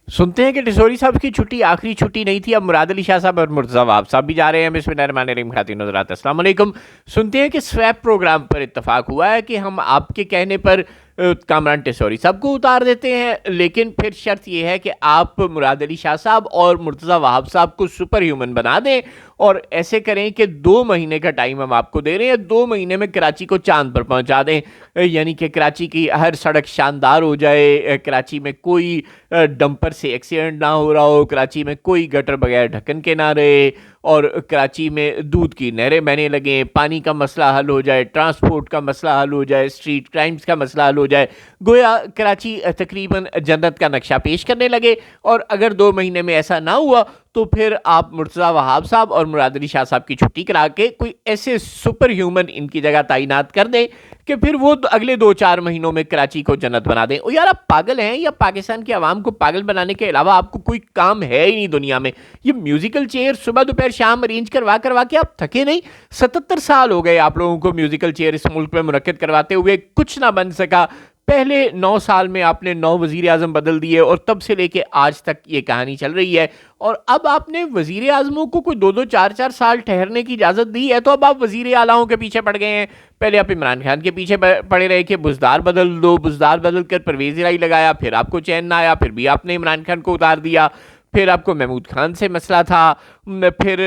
सुनते हैं कि टिसोरी साहब की छुट्टी आखिरी छुट्टी नहीं थी, अब मुराद अली शाह साहब और मुर्तज़ा वहाब साहब भी जा रहे हैं। बिस्मिल्लाहिर्रहमानिर्रहीम, ख़वातीन और हज़रात, अस्सलाम वालेकुम। सुनते हैं कि स्वैप प्रोग्राम पर इत्तफाक हुआ है कि हम आपके कहने पर कामरान टिसोरी साहब को उतार देते हैं, लेकिन फिर शर्त यह है कि आप मुराद अली शाह साहब और मुर्तज़ा वहाब साहब को सुपर ह्यूमन बना दें, और ऐसे करें कि 2 महीने का टाइम हम आपको दे रहे हैं, 2 महीने में कराची को चांद पर पहुंचा दें। यानी कि कराची की हर सड़क शानदार हो जाए, कराची में कोई डंपर से एक्सीडेंट ना हो रहा हो, कराची में कोई गटर बगैर ढक्कन के ना रहे, और कराची में दूध की नहरें बहने लगें, पानी का मसला हल हो जाए, ट्रांसपोर्ट का मसला हल हो जाए, स्ट्रीट क्राइम्स का मसला हल हो जाए। गोया कराची तकरीबन जन्नत का नक्शा पेश करने लगे। और अगर 2 महीने में ऐसा ना हुआ तो फिर आप मुर्तज़ा वहाब साहब और मुराद अली शाह साहब की छुट्टी करा के कोई ऐसे सुपर ह्यूमन इनकी जगह तैनात कर दें कि फिर वो अगले 2-4 महीनों में कराची को जन्नत बना दें। ओ यार, आप पागल हैं, या पाकिस्तान की आवाम को पागल बनाने के अलावा आपको कोई काम है ही नहीं दुनिया में? ये म्यूजिकल चेयर सुबह दोपहर शाम अरेंज करवा करवा के आप थके नहीं? 77 साल हो गए आप लोगों को म्यूजिकल चेयर इस मुल्क में मुनक्किद करवाते हुए, कुछ ना बन सका। पहले 9 साल में आपने 9 वजीर आजम बदल दिए, और तब से लेके आज तक ये कहानी चल रही है। और अब आपने वजीर आजमों को कोई 2-2 4-4 साल ठहरने की इजाज़त दी है, तो अब आप वजीर आलाओं के पीछे पड़ गए हैं। पहले आप इमरान खान के पीछे पड़े रहे कि बुजदार बदल दो, बुजदार बदल कर परवेज़ इलाही लगाया, फिर आपको चैन ना आया, फिर भी आपने इमरान खान को उतार दिया। फिर आपको महमूद खान से मसला था, फिर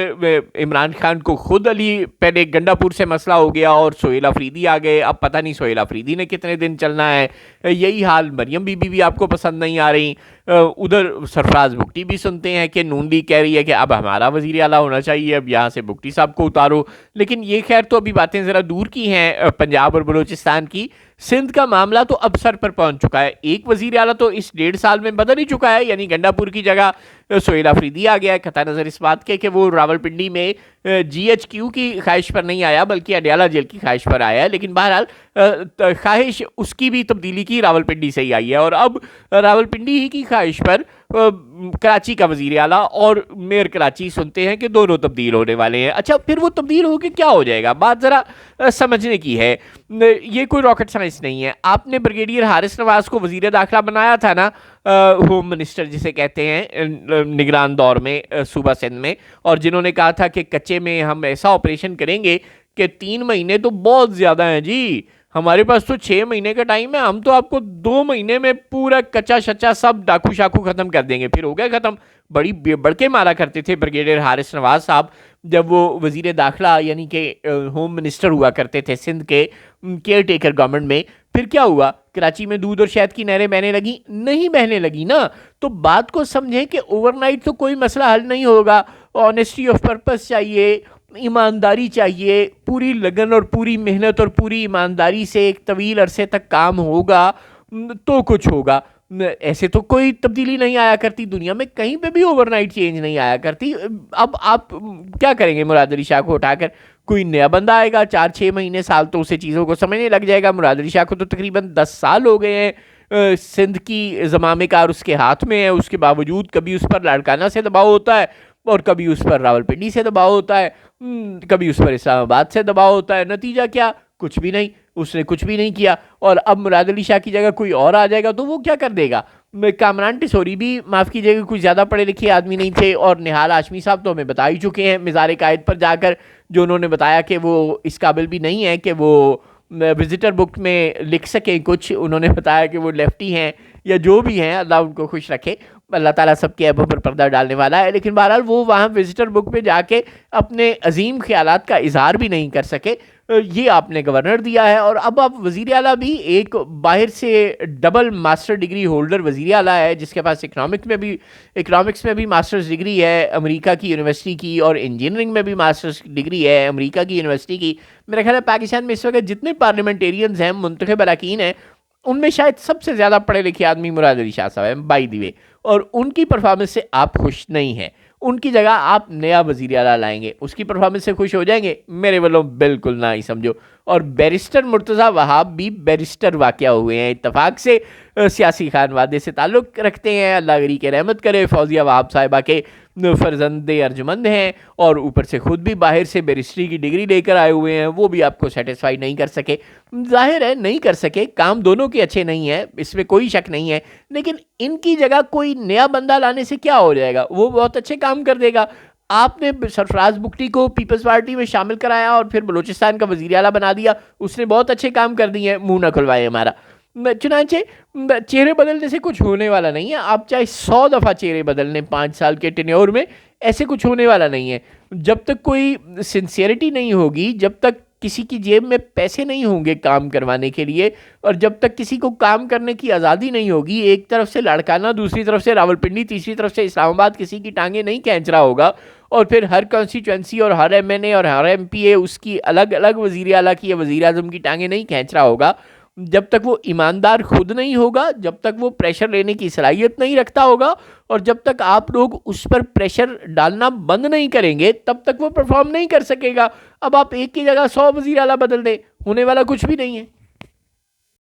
इमरान खान को खुद अली, पहले गंडापुर से मसला हो गया और सोहेल अफरीदी आ गए। अब पता नहीं सोहेल अफरीदी ने कितने दिन चलना है। यही हाल मरियम बीबी भी आपको पसंद नहीं आ रही। उधर सरफराज बुगटी भी सुनते हैं कि नून लीग कह रही है कि अब हमारा वजीर आला होना चाहिए, अब यहाँ से बुगटी साहब को उतारो। लेकिन ये खैर तो अभी बातें ज़रा दूर की हैं, पंजाब और बलूचिस्तान की। सिंध का मामला तो अब सर पर पहुंच चुका है। एक वजीर आला तो इस 1.5 साल में बदल ही चुका है, यानी गंडापुर की जगह सोहेल अफरीदी आ गया है। कता नज़र इस बात के कि वो रावलपिंडी में GHQ की ख्वाहिश पर नहीं आया, बल्कि अडयाला जेल की ख्वाहिश पर आया है। लेकिन बहरहाल ख्वाहिश उसकी भी तब्दीली की रावलपिंडी से ही आई है, और अब रावलपिंडी ही की ख्वाहिश पर कराची का वजीर आला और मेयर कराची सुनते हैं कि दोनों तब्दील होने वाले हैं। अच्छा, फिर वो तब्दील होकर क्या हो जाएगा? बात ज़रा समझने की है। ये कोई रॉकेट साइंस नहीं है। आपने ब्रिगेडियर हारिस नवाज को वजीर दाखिला बनाया था ना, होम मिनिस्टर जिसे कहते हैं, निगरान दौर में सूबा सिंध में, और जिन्होंने कहा था कि कच्चे में हम ऐसा ऑपरेशन करेंगे कि 3 महीने तो बहुत ज़्यादा हैं जी, हमारे पास तो 6 महीने का टाइम है, हम तो आपको 2 महीने में पूरा कच्चा शच्चा सब डाकू शाकू खत्म कर देंगे। फिर हो गया खत्म। बड़ी बढ़के मारा करते थे ब्रिगेडियर हारिस नवाज साहब जब वो वजीर दाखिला यानी कि होम मिनिस्टर हुआ करते थे सिंध के केयर टेकर गवर्नमेंट में। फिर क्या हुआ? कराची में दूध और शहद की नहरें बहने लगी? नहीं बहने लगी ना। तो बात को समझें कि ओवरनाइट तो कोई मसला हल नहीं होगा। ऑनेस्टी ऑफ पर्पस चाहिए, ईमानदारी चाहिए, पूरी लगन और पूरी मेहनत और पूरी ईमानदारी से एक तवील अरसे तक काम होगा तो कुछ होगा। ऐसे तो कोई तब्दीली नहीं आया करती दुनिया में, कहीं पे भी ओवरनाइट चेंज नहीं आया करती। अब आप क्या करेंगे? मुराद अली शाह को उठाकर कोई नया बंदा आएगा, 4-6 महीने साल तो उसे चीज़ों को समझने लग जाएगा। मुराद अली शाह को तो तकरीबन 10 साल हो गए हैं सिंध की ज़मामे कार उसके हाथ में है, उसके बावजूद कभी उस पर लाड़काना से दबाव होता है, और कभी उस पर रावलपिंडी से दबाव होता है, कभी उस पर इस्लामाबाद से दबाव होता है। नतीजा क्या? कुछ भी नहीं। उसने कुछ भी नहीं किया। और अब मुराद अली शाह की जगह कोई और आ जाएगा तो वो क्या कर देगा? कामरान टिसोरी भी, माफ़ कीजिएगा, कुछ ज़्यादा पढ़े लिखे आदमी नहीं थे, और निहाल हाशमी साहब तो हमें बता ही चुके हैं मिज़ार कायद पर जाकर, जो उन्होंने बताया कि वो इस काबिल भी नहीं है कि वो विजिटर बुक में लिख सकें कुछ। उन्होंने बताया कि वो लेफ्टी हैं या जो भी हैं, अल्लाह उनको खुश रखे, अल्लाह ताला सबके ऐबों पर पर्दा डालने वाला है। लेकिन बहरहाल वो वहाँ विजिटर बुक पे जाके अपने अजीम ख्यालात का इजहार भी नहीं कर सके। ये आपने गवर्नर दिया है, और अब आप वज़ीर आला भी एक बाहर से डबल मास्टर डिग्री होल्डर वज़ीर आला है, जिसके पास इकनॉमिक्स में भी मास्टर्स डिग्री है अमेरिका की यूनिवर्सिटी की, और इंजीनियरिंग में भी मास्टर्स डिग्री है अमेरिका की यूनिवर्सिटी की। मेरा ख्याल है पाकिस्तान में इस वक्त जितने पार्लियामेंटेरियंस हैं, मुंतखब अरकान हैं, उनमें शायद सबसे ज़्यादा पढ़े लिखे आदमी मुराद अली शाह साहब हैं, बाय द वे। और उनकी परफॉर्मेंस से आप खुश नहीं हैं। उनकी जगह आप नया वज़ीर आला लाएंगे, उसकी परफॉर्मेंस से खुश हो जाएंगे? मेरे वालों बिल्कुल ना ही समझो। اور بیرسٹر مرتضیٰ وہاب بھی بیرسٹر واقع ہوئے ہیں، اتفاق سے سیاسی خانوادے سے تعلق رکھتے ہیں، اللہ غری کے رحمت کرے، فوزیہ وہاب صاحبہ کے فرزند ارجمند ہیں، اور اوپر سے خود بھی باہر سے بیرسٹری کی ڈگری لے کر آئے ہوئے ہیں، وہ بھی آپ کو سیٹسفائی نہیں کر سکے، ظاہر ہے نہیں کر سکے، کام دونوں کے اچھے نہیں ہیں، اس میں کوئی شک نہیں ہے، لیکن ان کی جگہ کوئی نیا بندہ لانے سے کیا ہو جائے گا، وہ بہت اچھے کام کر دے گا۔ آپ نے سرفراز بگٹی کو پیپلز پارٹی میں شامل کرایا اور پھر بلوچستان کا وزیر اعلیٰ بنا دیا، اس نے بہت اچھے کام کر دیے ہیں، منہ نہ کھلوائے ہمارا۔ چنانچہ چہرے بدلنے سے کچھ ہونے والا نہیں ہے، آپ چاہے 100 دفعہ چہرے بدل لیں 5 سال کے ٹینیور میں، ایسے کچھ ہونے والا نہیں ہے۔ جب تک کوئی سنسیئرٹی نہیں ہوگی، جب تک کسی کی جیب میں پیسے نہیں ہوں گے کام کروانے کے لیے، اور جب تک کسی کو کام کرنے کی آزادی نہیں ہوگی، ایک طرف سے لاڑکانہ، دوسری طرف سے راولپنڈی، تیسری طرف سے اسلام آباد کسی کی ٹانگیں نہیں کھینچ رہا ہوگا، اور پھر ہر کانسٹیچوئنسی اور ہر ایم این اے اور ہر ایم پی اے اس کی الگ الگ وزیر اعلیٰ کی یا وزیر اعظم کی ٹانگیں نہیں کھینچ رہا ہوگا، جب تک وہ ایماندار خود نہیں ہوگا، جب تک وہ پریشر لینے کی صلاحیت نہیں رکھتا ہوگا، اور جب تک آپ لوگ اس پر پریشر ڈالنا بند نہیں کریں گے، تب تک وہ پرفارم نہیں کر سکے گا۔ اب آپ ایک کی جگہ 100 وزیر اعلیٰ بدل دیں، ہونے والا کچھ بھی نہیں ہے۔